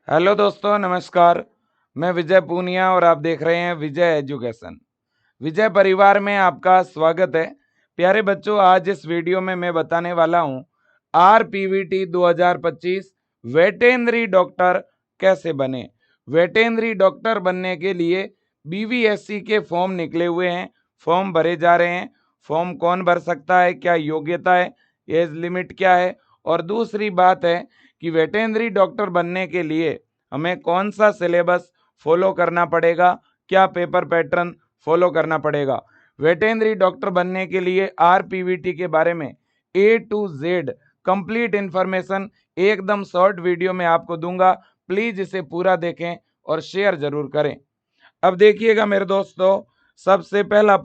Hello दोस्तों, नमस्कार। मैं विजय पूनिया और आप देख रहे हैं विजय एजुकेशन। विजय परिवार में आपका स्वागत है। प्यारे बच्चों, आज इस वीडियो में मैं बताने वाला हूं आरपीवीटी 2025 वेटेनरी डॉक्टर कैसे बने। वेटेनरी डॉक्टर बनने के लिए बीवीएससी के फॉर्म निकले हुए हैं, फॉर्म भरे जा रहे हैं। फॉर्म कौन भर सकता है, क्या योग्यता है, एज लिमिट क्या है, और दूसरी बात है कि वेटेनरी डॉक्टर बनने के लिए हमें कौन सा सिलेबस फॉलो करना पड़ेगा, क्या पेपर पैटर्न फॉलो करना पड़ेगा। वेटेनरी डॉक्टर बनने के लिए आरपीवीटी के बारे में ए टू जेड कंप्लीट इंफॉर्मेशन एकदम शॉर्ट वीडियो में आपको दूंगा। प्लीज इसे पूरा देखें और शेयर जरूर करें। अब देखिएगा मेरे दोस्तों, सबसे पहला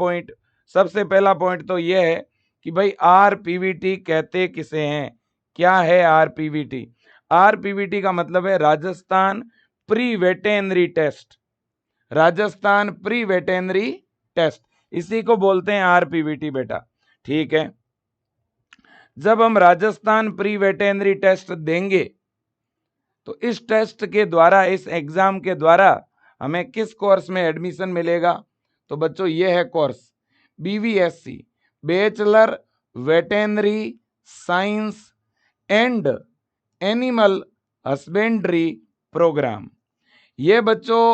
पॉइंट तो यह है कि भाई आरपीवीटी कहते किसे हैं। क्या है आरपीवीटी? आरपीवीटी का मतलब है Rajasthan pre veterinary test. Rajasthan pre veterinary test, इसी को बोलते हैं आरपीवीटी बेटा। ठीक है, जब हम राजस्थान प्री वेटेनरी टेस्ट देंगे तो इस टेस्ट के द्वारा, इस एग्जाम के द्वारा हमें किस कोर्स में एडमिशन मिलेगा? तो बच्चों ये है course BVSc, bachelor veterinary science and animal husbandry programme. ये बच्चों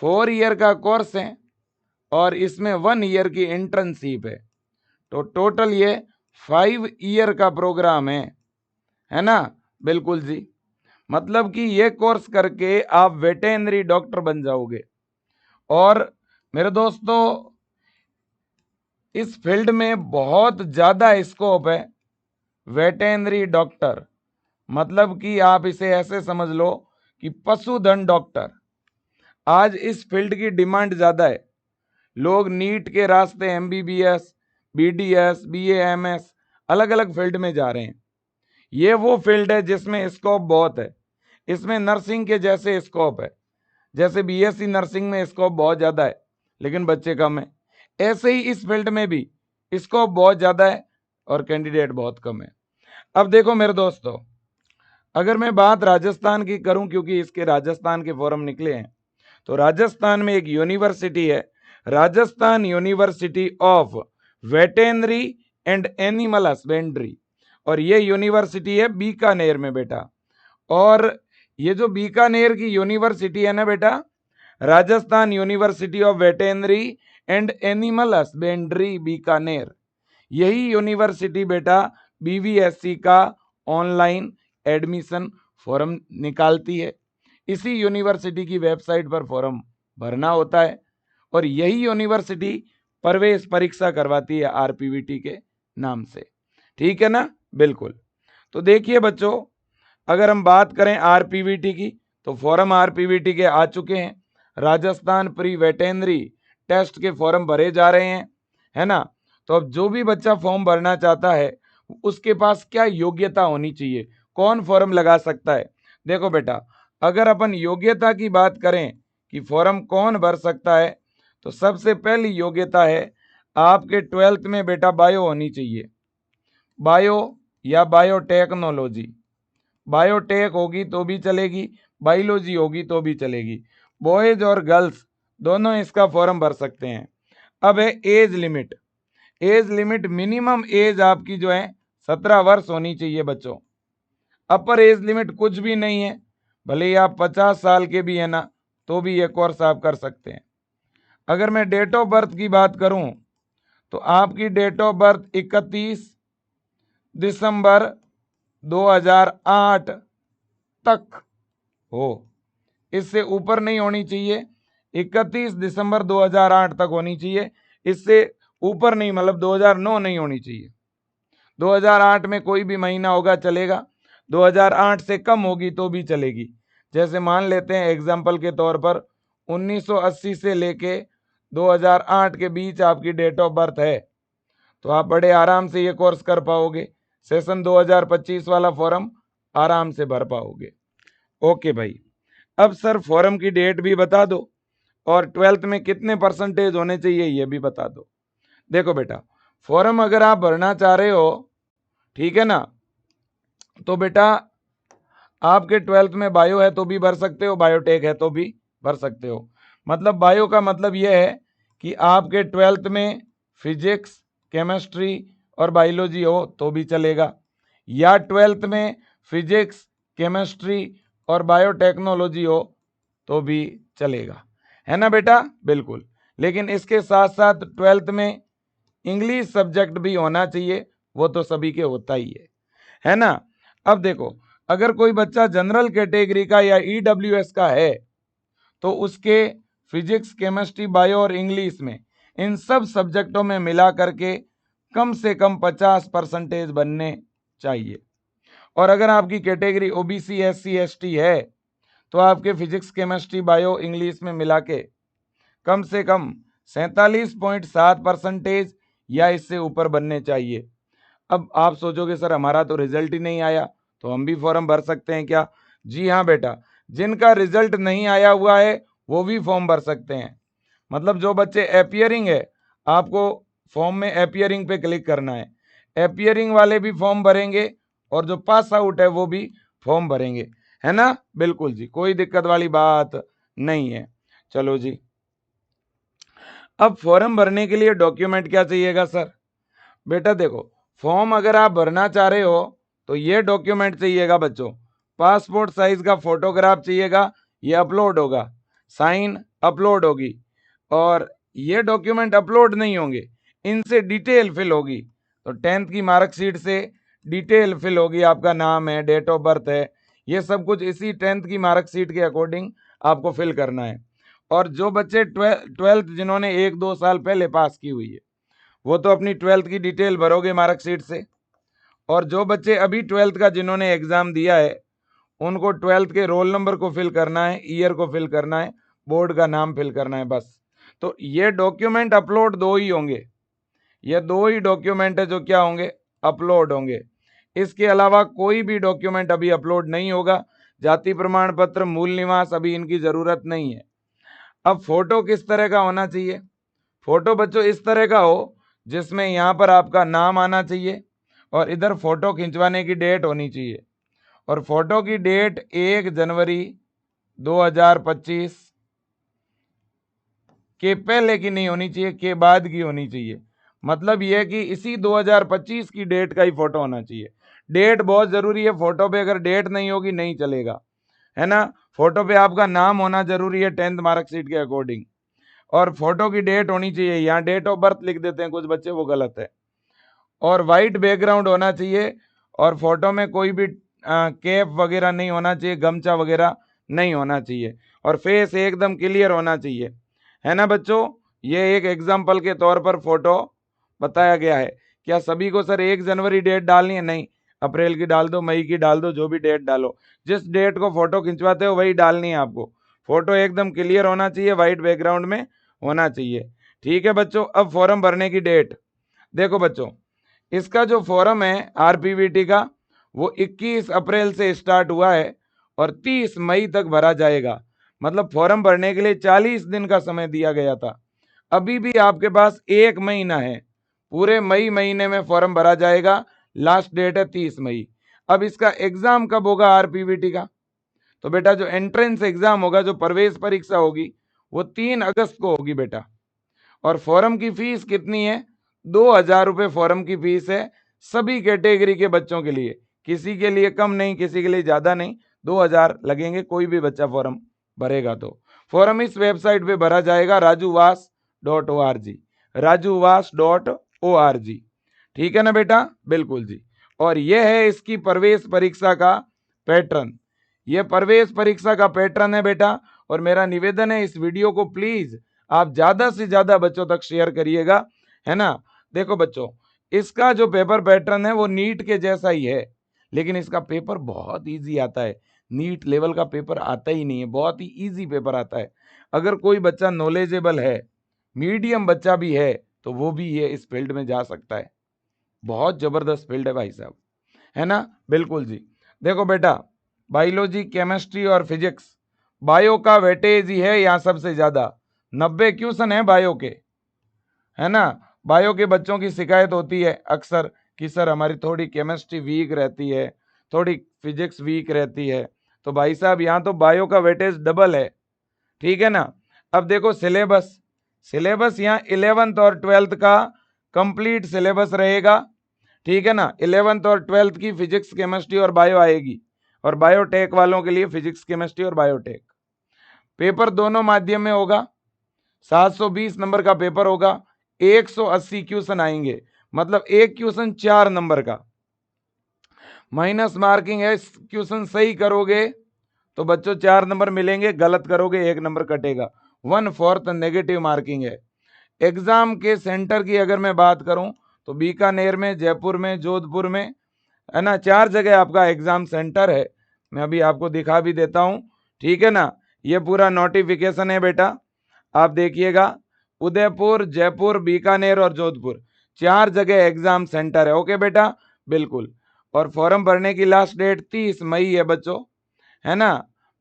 4 ईयर का कोर्स है और इसमें 1 ईयर की इंटर्नशिप है। तो टोटल ये 5 ईयर का प्रोग्राम है ना? बिल्कुल जी। मतलब कि ये कोर्स करके आप वेटेनरी डॉक्टर बन जाओगे। और मेरे दोस्तों, इस फील्ड में बहुत ज्यादा स्कोप है। वेटेनरी डॉक्टर मतलब कि आप इसे ऐसे समझ लो कि पशुधन डॉक्टर। आज इस फील्ड की डिमांड ज्यादा है। लोग नीट के रास्ते एमबीबीएस, बीडीएस, बीएएमएस अलग अलग फील्ड में जा रहे हैं। ये वो फील्ड है जिसमें स्कोप बहुत है। इसमें नर्सिंग के जैसे स्कोप है। जैसे बीएससी नर्सिंग में स्कोप बहुत ज्यादा है लेकिन बच्चे कम है, ऐसे ही इस फील्ड में भी स्कोप बहुत ज्यादा है और कैंडिडेट बहुत कम है। अब देखो मेरे दोस्तों, अगर मैं बात राजस्थान की करूं, क्योंकि इसके राजस्थान के फॉर्म निकले हैं, तो राजस्थान में एक यूनिवर्सिटी है, Rajasthan university of veterinary and animal husbandry, और ये यूनिवर्सिटी है बीकानेर में बेटा। और ये जो बीकानेर की यूनिवर्सिटी है ना बेटा, Rajasthan university of veterinary and animal husbandry Bikaner, यही यूनिवर्सिटी बेटा बीवीएससी का ऑनलाइन एडमिशन फॉर्म निकालती है। इसी यूनिवर्सिटी की वेबसाइट पर फॉर्म भरना होता है और यही यूनिवर्सिटी प्रवेश परीक्षा करवाती है आरपीवीटी के नाम से। ठीक है ना? बिल्कुल। तो देखिए बच्चों, अगर हम बात करें आरपीवीटी की, तो फॉर्म आरपीवीटी के आ चुके हैं। राजस्थान प्री वेटेनरी टेस्ट के फॉर्म भरे जा रहे हैं, है ना? तो अब जो भी बच्चा फॉर्म भरना चाहता है उसके पास क्या योग्यता होनी चाहिए, कौन फॉर्म लगा सकता है? देखो बेटा, अगर अपन योग्यता की बात करें कि फॉर्म कौन भर सकता है, तो सबसे पहली योग्यता है आपके 12th में बेटा बायो होनी चाहिए। बायो या बायोटेक्नोलॉजी, बायोटेक होगी तो भी चलेगी, बायोलॉजी होगी तो भी चलेगी। बॉयज और गर्ल्स दोनों इसका फॉर्म भर सकते हैं। अब है age limit. Age limit, minimum age आपकी जो है 17 वर्ष होनी चाहिए बच्चों। अपर एज लिमिट कुछ भी नहीं है, भले ही आप 50 साल के भी है ना, तो भी ये कोर्स आप कर सकते हैं। अगर मैं डेट ऑफ बर्थ की बात करूं, तो आपकी डेट ऑफ बर्थ 31 दिसंबर 2008 तक हो, इससे ऊपर नहीं होनी चाहिए। 31 दिसंबर 2008 तक होनी चाहिए, इससे ऊपर नहीं, मतलब 2009 नहीं होनी चाहिए। 2008 में कोई भी महीना होगा चलेगा, 2008 से कम होगी तो भी चलेगी। जैसे मान लेते हैं एग्जाम्पल के तौर पर 1980 से लेके 2008 के बीच आपकी डेट ऑफ बर्थ है, तो आप बड़े आराम से ये कोर्स कर पाओगे। सेशन 2025 वाला फॉर्म आराम से भर पाओगे। ओके भाई, अब सर फॉर्म की डेट भी बता दो और 12th में कितने परसेंटेज होने चाहिए ये भी बता दो। देखो बेटा, फॉर्म अगर आप भरना चाह रहे हो, ठीक है ना, तो बेटा आपके 12th में बायो है तो भी भर सकते हो, बायोटेक है तो भी भर सकते हो। मतलब बायो का मतलब यह है कि आपके 12th में फिजिक्स, केमिस्ट्री और बायोलॉजी हो तो भी चलेगा, या 12th में फिजिक्स, केमिस्ट्री और बायोटेक्नोलॉजी हो तो भी चलेगा, है ना बेटा? बिल्कुल। लेकिन इसके साथ साथ 12th में इंग्लिश सब्जेक्ट भी होना चाहिए, वो तो सभी के होता ही है ना? अब देखो, अगर कोई बच्चा जनरल कैटेगरी का या ईडब्ल्यूएस का है तो उसके फिजिक्स, केमिस्ट्री, बायो और इंग्लिश में इन सब सब्जेक्टों में मिला करके कम से कम 50% बनने चाहिए। और अगर आपकी कैटेगरी ओबीसी, एससी, एसटी है तो आपके फिजिक्स, केमिस्ट्री, बायो, इंग्लिश में मिला के कम से कम 47.7% या इससे ऊपर बनने चाहिए। अब आप सोचोगे सर हमारा तो रिजल्ट ही नहीं आया, तो हम भी फॉर्म भर सकते हैं क्या? जी हाँ बेटा, जिनका रिजल्ट नहीं आया हुआ है वो भी फॉर्म भर सकते हैं। मतलब जो बच्चे एपियरिंग है, आपको फॉर्म में एपियरिंग पे क्लिक करना है, एपियरिंग वाले भी फॉर्म भरेंगे और जो पास आउट है वो भी फॉर्म भरेंगे, है ना? बिल्कुल जी, कोई दिक्कत वाली बात नहीं है। चलो जी, अब फॉर्म भरने के लिए डॉक्यूमेंट क्या चाहिएगा सर? बेटा देखो, फॉर्म अगर आप भरना चाह रहे हो तो ये डॉक्यूमेंट चाहिएगा बच्चों। पासपोर्ट साइज का फोटोग्राफ चाहिएगा, ये अपलोड होगा, साइन अपलोड होगी, और ये डॉक्यूमेंट अपलोड नहीं होंगे, इनसे डिटेल फिल होगी। तो 10th की मार्कशीट से डिटेल फिल होगी, आपका नाम है, डेट ऑफ बर्थ है, ये सब कुछ इसी 10th की मार्कशीट के अकॉर्डिंग आपको फिल करना है। और जो बच्चे 12th जिन्होंने 1-2 साल पहले पास की हुई है वो तो अपनी 12th की डिटेल भरोगे मार्कशीट से, और जो बच्चे अभी 12th का जिन्होंने एग्जाम दिया है उनको 12th के रोल नंबर को फिल करना है, ईयर को फिल करना है, बोर्ड का नाम फिल करना है, बस। तो ये डॉक्यूमेंट अपलोड दो ही होंगे, ये दो ही डॉक्यूमेंट है जो क्या होंगे, अपलोड होंगे। इसके अलावा कोई भी डॉक्यूमेंट अभी अपलोड नहीं होगा। जाति प्रमाण पत्र, मूल निवास अभी इनकी जरूरत नहीं है। अब फोटो किस तरह का होना चाहिए? फोटो बच्चों इस तरह का हो जिसमें यहाँ पर आपका नाम आना चाहिए और इधर फोटो खिंचवाने की डेट होनी चाहिए, और फोटो की डेट 1 जनवरी 2025 के पहले की नहीं होनी चाहिए, के बाद की होनी चाहिए। मतलब यह कि इसी 2025 की डेट का ही फोटो होना चाहिए। डेट बहुत जरूरी है, फोटो पे अगर डेट नहीं होगी नहीं चलेगा, है ना? फोटो पे आपका नाम होना जरूरी है 10th मार्कशीट के अकॉर्डिंग, और फोटो की डेट होनी चाहिए। यहाँ डेट ऑफ बर्थ लिख देते हैं कुछ बच्चे, वो गलत है। और वाइट बैकग्राउंड होना चाहिए, और फोटो में कोई भी कैप वगैरह नहीं होना चाहिए, गमछा वगैरह नहीं होना चाहिए, और फेस एकदम क्लियर होना चाहिए, है ना बच्चों? ये एक एग्जाम्पल के तौर पर फोटो बताया गया है। क्या सभी को सर 1 जनवरी डेट डालनी है? नहीं, अप्रैल की डाल दो, मई की डाल दो, जो भी डेट डालो, जिस डेट को फोटो खिंचवाते हो वही डालनी है आपको। फोटो एकदम क्लियर होना चाहिए, वाइट बैकग्राउंड में होना चाहिए। ठीक है बच्चों, अब फॉर्म भरने की डेट देखो बच्चों, इसका जो फॉर्म है आरपीवीटी का वो 21 अप्रैल से स्टार्ट हुआ है और 30 मई तक भरा जाएगा। मतलब फॉर्म भरने के लिए 40 दिन का समय दिया गया था। अभी भी आपके पास 1 महीना है, पूरे मई महीने में फॉर्म भरा जाएगा। लास्ट डेट है 30 मई। अब इसका एग्जाम कब होगा आरपीवीटी का? तो बेटा जो एंट्रेंस एग्जाम होगा, जो प्रवेश परीक्षा होगी, वो 3 अगस्त को होगी बेटा। और फॉर्म की फीस कितनी है? 2,000 रुपये फॉर्म की फीस है, सभी कैटेगरी के बच्चों के लिए, किसी के लिए कम नहीं, किसी के लिए ज़्यादा नहीं, 2,000 लगेंगे कोई भी बच्चा फॉर्म भरेगा तो। फॉर्म इस वेबसाइट पे भरा जाएगा, rajuvaas.org, rajuvaas.org। ठीक है ना बेटा? बिल्कुल जी। और यह है इसकी प्रवेश परीक्षा का पैटर्न, यह प्रवेश परीक्षा का पैटर्न है बेटा। और मेरा निवेदन है, इस वीडियो को प्लीज आप ज्यादा से ज्यादा बच्चों तक शेयर करिएगा, है ना? देखो बच्चों, इसका जो पेपर पैटर्न है वो नीट के जैसा ही है, लेकिन इसका पेपर बहुत इजी आता है। नीट लेवल का पेपर आता ही नहीं है, बहुत ही इजी पेपर आता है। अगर कोई बच्चा नॉलेजेबल है, मीडियम बच्चा भी है, तो वो भी ये इस फील्ड में जा सकता है। बहुत जबरदस्त फील्ड है भाई साहब, है ना? बिल्कुल जी। देखो बेटा, बायोलॉजी, केमिस्ट्री और फिजिक्स, बायो का वेटेज ही है यहाँ सबसे ज्यादा, 90 क्वेश्चन है बायो के, है ना? बायो के बच्चों की शिकायत होती है अक्सर कि सर हमारी थोड़ी केमिस्ट्री वीक रहती है, थोड़ी फिजिक्स वीक रहती है। तो भाई साहब यहाँ तो बायो का वेटेज डबल है, ठीक है ना। अब देखो सिलेबस, सिलेबस यहाँ 11th और 12th का कंप्लीट सिलेबस रहेगा, ठीक है ना। 11th और 12th की फिजिक्स केमिस्ट्री और बायो आएगी, और बायोटेक वालों के लिए फिजिक्स केमिस्ट्री और बायोटेक। पेपर दोनों माध्यम में होगा, 720 नंबर का पेपर होगा, 180 क्वेश्चन आएंगे, मतलब एक क्वेश्चन 4 नंबर का। माइनस मार्किंग है, क्वेश्चन सही करोगे तो बच्चों 4 नंबर मिलेंगे, गलत करोगे 1 नंबर कटेगा। 1/4 नेगेटिव मार्किंग है। एग्जाम के सेंटर की अगर मैं बात करूं तो बीकानेर में, जयपुर में, जोधपुर में, है ना, 4 जगह आपका एग्जाम सेंटर है। मैं अभी आपको दिखा भी देता हूं, ठीक है ना। ये पूरा नोटिफिकेशन है बेटा, आप देखिएगा। उदयपुर, जयपुर, बीकानेर और जोधपुर 4 जगह एग्जाम सेंटर है। ओके बेटा, बिल्कुल। और फॉर्म भरने की लास्ट डेट 30 मई है बच्चों, है ना,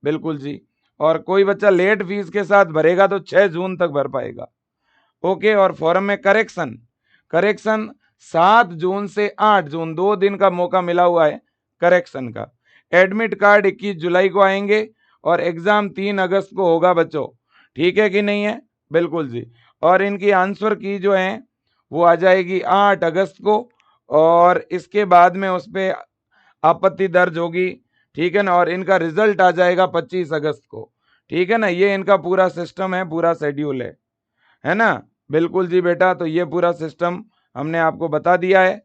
बिल्कुल जी। और कोई बच्चा लेट फीस के साथ भरेगा तो 6 जून तक भर पाएगा। ओके। और फॉर्म में करेक्शन, करेक्शन 7 जून से 8 जून 2 दिन का मौका मिला हुआ है करेक्शन का। एडमिट कार्ड 21 जुलाई को आएंगे, और एग्जाम 3 अगस्त को होगा बच्चों, ठीक है कि नहीं है, बिल्कुल जी। और इनकी आंसर की जो है वो आ जाएगी 8 अगस्त को, और इसके बाद में उस पर आपत्ति दर्ज होगी, ठीक है ना। और इनका रिजल्ट आ जाएगा 25 अगस्त को, ठीक है ना। ये इनका पूरा सिस्टम है, पूरा शेड्यूल है ना, बिल्कुल जी बेटा। तो ये पूरा सिस्टम हमने आपको बता दिया है।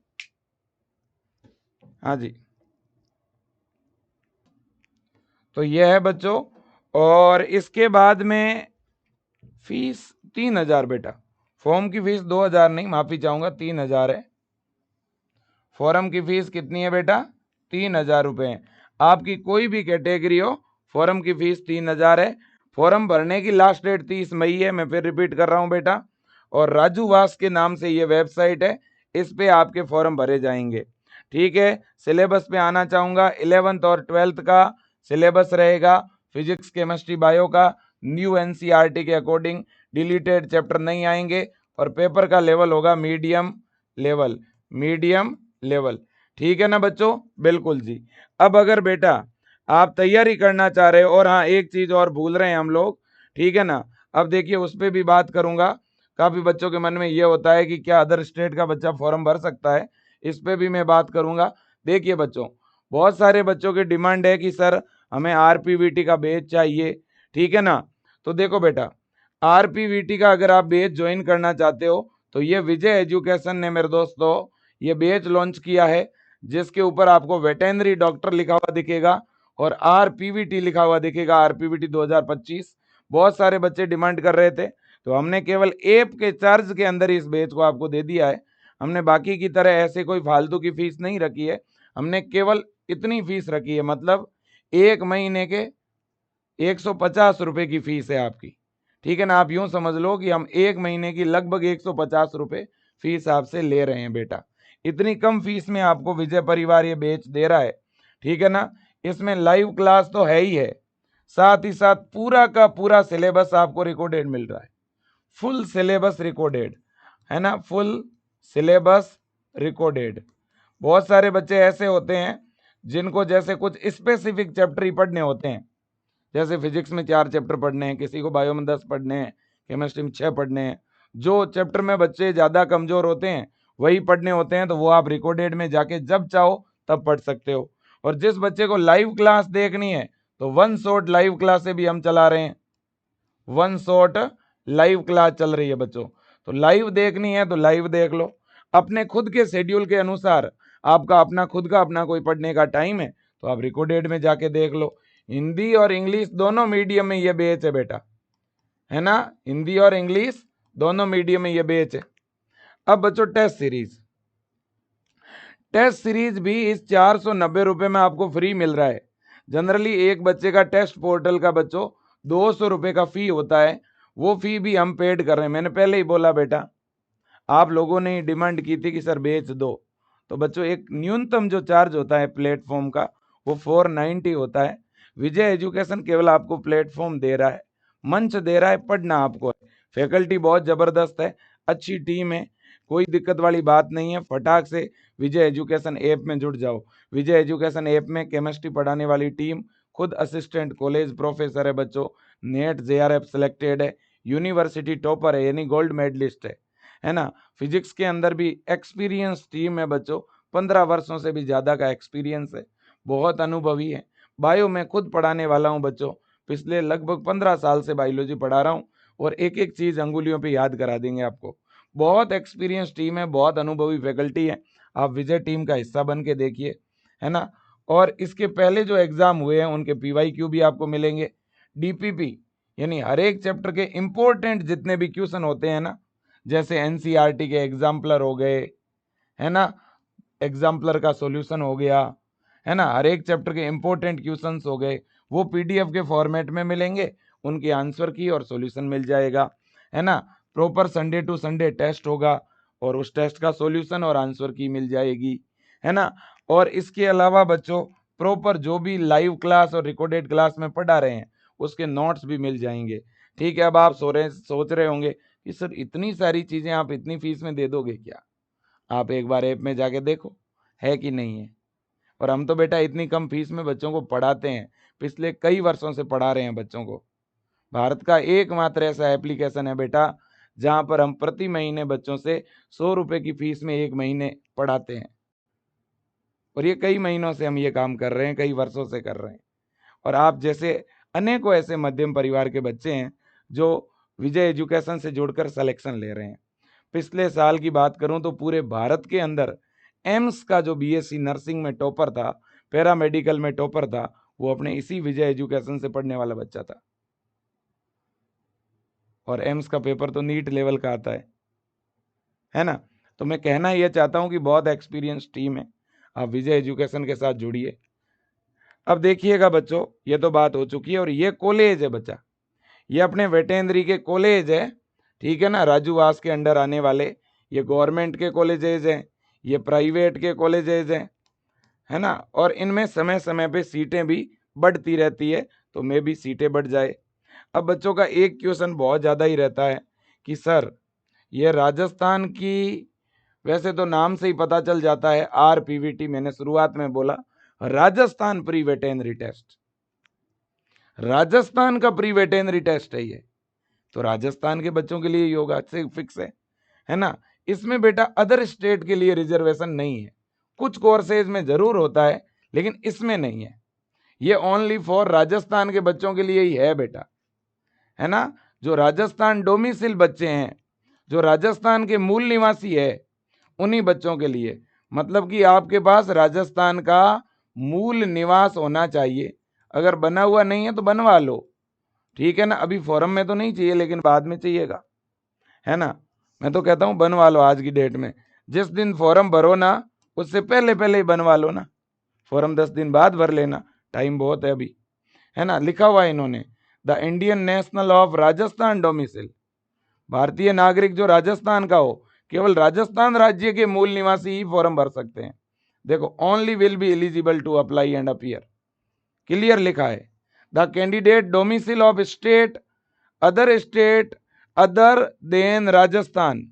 हाँ जी, तो ये है बच्चों। और इसके बाद में फीस 3000 बेटा, फॉर्म की फीस 2000 नहीं, माफी चाहूंगा, 3000 है। फॉर्म की फीस कितनी है बेटा, 3000 रुपये है। आपकी कोई भी कैटेगरी हो, फॉर्म की फीस 3000 है। फॉर्म भरने की लास्ट डेट 30 मई है, मैं फिर रिपीट कर रहा हूं बेटा। और राजू वास के नाम से ये वेबसाइट है, इस पे आपके फॉर्म भरे जाएंगे, ठीक है। सिलेबस पे आना चाहूंगा, 11th और 12th का सिलेबस रहेगा, फिजिक्स केमिस्ट्री बायो का, न्यू एनसीईआरटी के अकॉर्डिंग, डिलीटेड चैप्टर नहीं आएंगे। और पेपर का लेवल होगा मीडियम लेवल, मीडियम लेवल, ठीक है ना बच्चों, बिल्कुल जी। अब अगर बेटा आप तैयारी करना चाह रहे हो, और हाँ एक चीज और भूल रहे हैं हम लोग, ठीक है ना। अब देखिए उस पर भी बात करूंगा। काफी बच्चों के मन में ये होता है कि क्या अदर स्टेट का बच्चा फॉर्म भर सकता है, इस पे भी मैं बात करूंगा। देखिए बच्चों, बहुत सारे बच्चों की डिमांड है कि सर हमें आरपीवीटी का बैच चाहिए, ठीक है ना। तो देखो बेटा, आरपीवीटी का अगर आप बैच ज्वाइन करना चाहते हो तो ये विजय एजुकेशन ने मेरे दोस्तों ये बैच लॉन्च किया है, जिसके ऊपर आपको वेटेनरी डॉक्टर लिखा हुआ दिखेगा और आरपीवीटी लिखा हुआ दिखेगा, आरपीवीटी 2025। बहुत सारे बच्चे डिमांड कर रहे थे, तो हमने केवल ऐप के चार्ज के अंदर इस बैच को आपको दे दिया है। हमने बाकी की तरह ऐसे कोई फालतू की फीस नहीं रखी है, हमने केवल इतनी फीस रखी है, मतलब 1 महीने के 150 रुपए की फीस है आपकी, ठीक है ना। आप यूं समझ लो कि हम 1 महीने की लगभग 150 रुपए फीस आपसे ले रहे हैं बेटा। इतनी कम फीस में आपको विजय परिवार ये बेच दे रहा है, ठीक है ना। इसमें लाइव क्लास तो है ही है, साथ ही साथ पूरा का पूरा सिलेबस आपको रिकॉर्डेड मिल रहा है, फुल सिलेबस रिकॉर्डेड, है ना, फुल सिलेबस रिकॉर्डेड। बहुत सारे बच्चे ऐसे होते हैं जिनको जैसे कुछ स्पेसिफिक चैप्टर ही पढ़ने होते हैं, जैसे फिजिक्स में 4 चैप्टर पढ़ने हैं, किसी को बायो में 10 पढ़ने हैं, केमिस्ट्री में 6 पढ़ने हैं। जो चैप्टर में बच्चे ज़्यादा कमज़ोर होते हैं वही पढ़ने होते हैं, तो वो आप रिकॉर्डेड में जाके जब चाहो तब पढ़ सकते हो। और जिस बच्चे को लाइव क्लास देखनी है तो 1 शॉट लाइव क्लासें भी हम चला रहे हैं, 1 शॉट लाइव क्लास चल रही है बच्चों। तो लाइव देखनी है तो लाइव देख लो, अपने खुद के शेड्यूल के अनुसार। आपका अपना खुद का अपना कोई पढ़ने का टाइम है तो आप रिकॉर्डेड में जाके देख लो। हिंदी और इंग्लिश दोनों मीडियम में ये बैच है बेटा, है ना, हिंदी और इंग्लिश दोनों मीडियम में ये बैच है। अब बच्चों टेस्ट सीरीज, टेस्ट सीरीज भी इस 490 रुपए में आपको फ्री मिल रहा है। जनरली एक बच्चे का टेस्ट पोर्टल का बच्चों 200 रुपए का फी होता है, वो फी भी हम पेड कर रहे हैं। मैंने पहले ही बोला बेटा, आप लोगों ने डिमांड की थी कि सर बेच दो, तो बच्चों एक न्यूनतम जो चार्ज होता है प्लेटफॉर्म का वो 490 होता है। विजय एजुकेशन केवल आपको प्लेटफॉर्म दे रहा है, मंच दे रहा है, पढ़ना आपको है। फैकल्टी बहुत ज़बरदस्त है, अच्छी टीम है, कोई दिक्कत वाली बात नहीं है, फटाक से विजय एजुकेशन ऐप में जुड़ जाओ। विजय एजुकेशन ऐप में केमिस्ट्री पढ़ाने वाली टीम खुद असिस्टेंट कॉलेज प्रोफेसर है बच्चों, नेट जेआरएफ सिलेक्टेड है, यूनिवर्सिटी टॉपर है यानी गोल्ड मेडलिस्ट है ना। फिजिक्स के अंदर भी एक्सपीरियंस टीम है बच्चों, 15 वर्षों से भी ज़्यादा का एक्सपीरियंस है, बहुत अनुभवी है। बायो में खुद पढ़ाने वाला हूँ बच्चों, पिछले लगभग 15 साल से बायोलॉजी पढ़ा रहा हूँ और एक एक चीज़ अंगुलियों पे याद करा देंगे आपको। बहुत एक्सपीरियंस टीम है, बहुत अनुभवी फैकल्टी है, आप विजय टीम का हिस्सा बन के देखिए, है ना। और इसके पहले जो एग्जाम हुए हैं उनके PYQ भी आपको मिलेंगे। DPP यानी हर एक चैप्टर के इंपॉर्टेंट जितने भी क्वेश्चन होते हैं ना, जैसे NCERT के एग्जाम्पलर हो गए, है ना, एग्जाम्पलर का सॉल्यूशन हो गया, है ना, हर एक चैप्टर के इंपॉर्टेंट क्वेश्चंस हो गए, वो PDF के फॉर्मेट में मिलेंगे, उनके आंसर की और सॉल्यूशन मिल जाएगा, है ना। Proper Sunday to Sunday test होगा और उस टेस्ट का सॉल्यूशन और आंसर की मिल जाएगी, है ना। और इसके अलावा बच्चों प्रॉपर जो भी लाइव क्लास और रिकॉर्डेड क्लास में पढ़ा रहे हैं उसके नोट्स भी मिल जाएंगे। ठीक है, अब आप सोच रहे होंगे कि सर इतनी सारी चीज़ें आप इतनी फीस में दे दोगे क्या? आप एक बार ऐप में जाके देखो है कि नहीं है। और हम तो बेटा इतनी कम फीस में बच्चों को पढ़ाते हैं, पिछले कई वर्षों से पढ़ा रहे हैं बच्चों को। भारत का एकमात्र ऐसा एप्लीकेशन है बेटा जहां पर हम प्रति महीने बच्चों से 100 रुपए की फीस में एक महीने पढ़ाते हैं। और ये कई महीनों से हम ये काम कर रहे हैं, कई वर्षों से कर रहे हैं। और आप जैसे अनेकों ऐसे मध्यम परिवार के बच्चे हैं जो विजय एजुकेशन से जुड़कर सिलेक्शन ले रहे हैं। पिछले साल की बात करूं तो पूरे भारत के अंदर एम्स का जो BSc नर्सिंग में टॉपर था, पैरामेडिकल में टॉपर था, वो अपने इसी विजय एजुकेशन से पढ़ने वाला बच्चा था। और एम्स का पेपर तो नीट लेवल का आता है ना। तो मैं कहना यह चाहता हूं कि बहुत एक्सपीरियंस टीम है, आप विजय एजुकेशन के साथ जुड़िए। अब देखिएगा बच्चों, ये तो बात हो चुकी है। और ये कॉलेज है बच्चा, ये अपने वेटेनरी के कॉलेज है, ठीक है ना, राजूवास के अंडर आने वाले। ये गवर्नमेंट के कॉलेजेज हैं, ये प्राइवेट के कॉलेजेज हैं, है ना। और इनमें समय समय पे सीटें भी बढ़ती रहती है, तो मे भी सीटें बढ़ जाए। अब बच्चों का एक क्वेश्चन बहुत ज़्यादा ही रहता है कि सर ये राजस्थान की, वैसे तो नाम से ही पता चल जाता है RPVT, मैंने शुरुआत में बोला Rajasthan pre veterinary test, Rajasthan का प्री वेटेनरी टेस्ट है ये, तो राजस्थान के बच्चों के लिए योगा से फिक्स है ना। इसमें बेटा अदर स्टेट के लिए रिजर्वेशन नहीं है, कुछ कोर्सेज में जरूर होता है लेकिन इसमें नहीं है। ये ओनली फॉर राजस्थान के बच्चों के लिए ही है बेटा, है ना। जो राजस्थान डोमिसिल बच्चे हैं, जो राजस्थान के मूल निवासी है, उन्हीं बच्चों के लिए। मतलब कि आपके पास राजस्थान का मूल निवास होना चाहिए, अगर बना हुआ नहीं है तो बनवा लो, ठीक है ना। अभी फॉर्म में तो नहीं चाहिए लेकिन बाद में चाहिएगा, है ना। मैं तो कहता हूँ बनवा लो आज की डेट में, जिस दिन फॉर्म भरो ना उससे पहले पहले ही बनवा लो ना, फॉर्म 10 दिन बाद भर लेना, टाइम बहुत है अभी, है ना। लिखा हुआ है इन्होंने the Indian national of Rajasthan domicile, भारतीय नागरिक जो राजस्थान का हो, केवल राजस्थान राज्य के मूल निवासी ही फॉर्म भर सकते हैं। देखो only will be eligible to apply and appear, clear लिखा है। The candidate domicile of state other than Rajasthan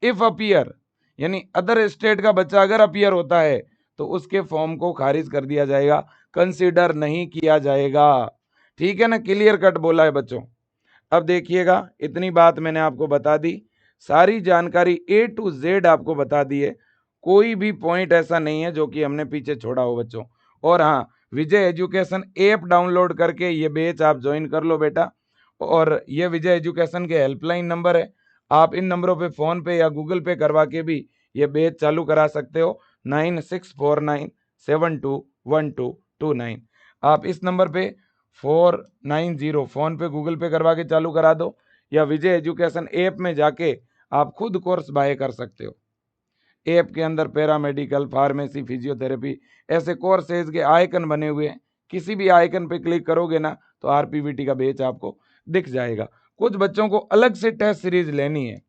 if appear, यानी अदर स्टेट का बच्चा अगर अपीयर होता है तो उसके फॉर्म को खारिज कर दिया जाएगा, कंसीडर नहीं किया जाएगा, ठीक है ना। क्लियर कट बोला है बच्चों। अब देखिएगा, इतनी बात मैंने आपको बता दी, सारी जानकारी A to Z आपको बता दी है, कोई भी पॉइंट ऐसा नहीं है जो कि हमने पीछे छोड़ा हो बच्चों। और हाँ, विजय एजुकेशन ऐप डाउनलोड करके ये बैच आप ज्वाइन कर लो बेटा। और ये विजय एजुकेशन के हेल्पलाइन नंबर है, आप इन नंबरों पे फ़ोन पे या गूगल पे करवा के भी ये बैच चालू करा सकते हो, 9649721229। आप इस नंबर पे 490 फ़ोन पे गूगल पे करवा के चालू करा दो, या विजय एजुकेशन ऐप में जाके आप खुद कोर्स बाय कर सकते हो। ऐप के अंदर पैरामेडिकल, फार्मेसी, फिजियोथेरेपी ऐसे कोर्सेज के आइकन बने हुए हैं, किसी भी आइकन पे क्लिक करोगे ना तो RPVT का बैच आपको दिख जाएगा। कुछ बच्चों को अलग से टेस्ट सीरीज लेनी है,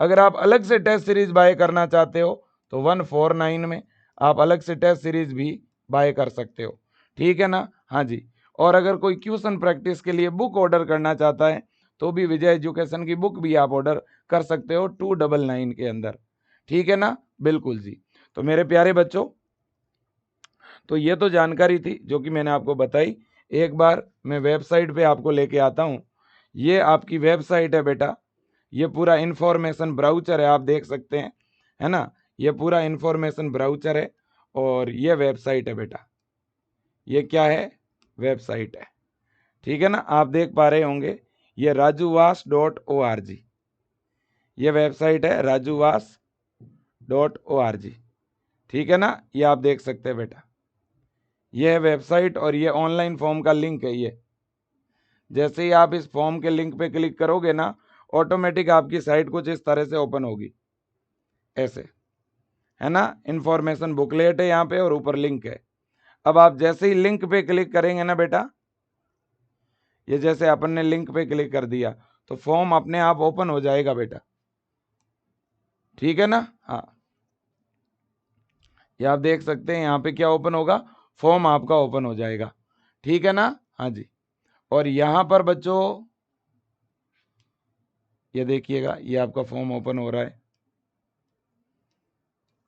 अगर आप अलग से टेस्ट सीरीज बाय करना चाहते हो तो 149 में आप अलग से टेस्ट सीरीज भी बाय कर सकते हो, ठीक है ना। हाँ जी। और अगर कोई क्वेश्चन प्रैक्टिस के लिए बुक ऑर्डर करना चाहता है तो भी विजय एजुकेशन की बुक भी आप ऑर्डर कर सकते हो 299 के अंदर, ठीक है ना, बिल्कुल जी। तो मेरे प्यारे बच्चों, तो ये तो जानकारी थी जो कि मैंने आपको बताई। एक बार मैं वेबसाइट पे आपको लेके आता हूँ। ये आपकी वेबसाइट है बेटा, ये पूरा इंफॉर्मेशन ब्राउचर है, आप देख सकते हैं, है ना। ये पूरा इंफॉर्मेशन ब्राउचर है और ये वेबसाइट है बेटा। ये क्या है, वेबसाइट है, ठीक है ना। आप देख पा रहे होंगे, ये rajuvaas.org, ये वेबसाइट है rajuvaas.org, ठीक है ना। ये आप देख सकते हैं बेटा, ये है वेबसाइट और ये ऑनलाइन फॉर्म का लिंक है। ये जैसे ही आप इस फॉर्म के लिंक पे क्लिक करोगे ना, ऑटोमेटिक आपकी साइट कुछ इस तरह से ओपन होगी, ऐसे, है ना। इंफॉर्मेशन बुकलेट है यहाँ पे और ऊपर लिंक है। अब आप जैसे ही लिंक पे क्लिक करेंगे ना बेटा, ये जैसे अपन ने लिंक पे क्लिक कर दिया तो फॉर्म अपने आप ओपन हो जाएगा बेटा, ठीक है ना। हाँ, ये आप देख सकते हैं यहाँ पे क्या ओपन होगा, फॉर्म आपका ओपन हो जाएगा, ठीक है ना। हाँ जी, और यहाँ पर बच्चों ये देखिएगा, ये आपका फॉर्म ओपन हो रहा है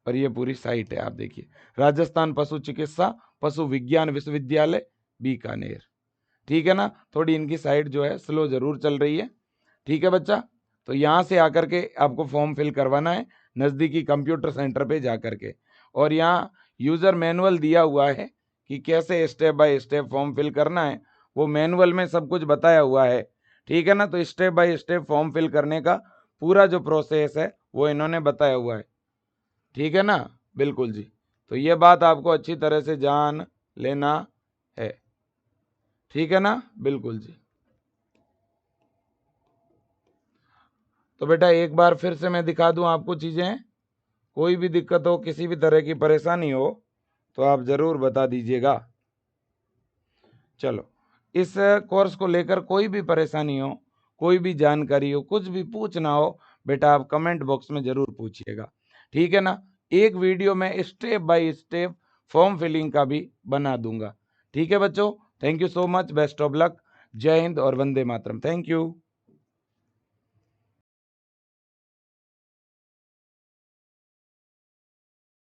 और ये पूरी साइट है, आप देखिए, राजस्थान पशु चिकित्सा पशु विज्ञान विश्वविद्यालय बीकानेर, ठीक है ना। थोड़ी इनकी साइट जो है स्लो जरूर चल रही है, ठीक है बच्चा। तो यहाँ से आकर के आपको फॉर्म फिल करवाना है नज़दीकी कंप्यूटर सेंटर पे जा करके, और यहाँ यूज़र मैनुअल दिया हुआ है कि कैसे step by step form fill करना है, वो मैनुअल में सब कुछ बताया हुआ है, ठीक है ना। तो step by step form fill करने का पूरा जो प्रोसेस है वो इन्होंने बताया हुआ है, ठीक है ना, बिल्कुल जी। तो ये बात आपको अच्छी तरह से जान लेना है, ठीक है ना, बिल्कुल जी। तो बेटा एक बार फिर से मैं दिखा दूं आपको चीज़ें, कोई भी दिक्कत हो, किसी भी तरह की परेशानी हो तो आप ज़रूर बता दीजिएगा। चलो, इस कोर्स को लेकर कोई भी परेशानी हो, कोई भी जानकारी हो, कुछ भी पूछना हो बेटा, आप कमेंट बॉक्स में ज़रूर पूछिएगा, ठीक है ना। एक वीडियो में step by step form filling का भी बना दूंगा, ठीक है बच्चों। Thank you so much, best of luck, जय हिंद और वंदे मातरम, थैंक यू।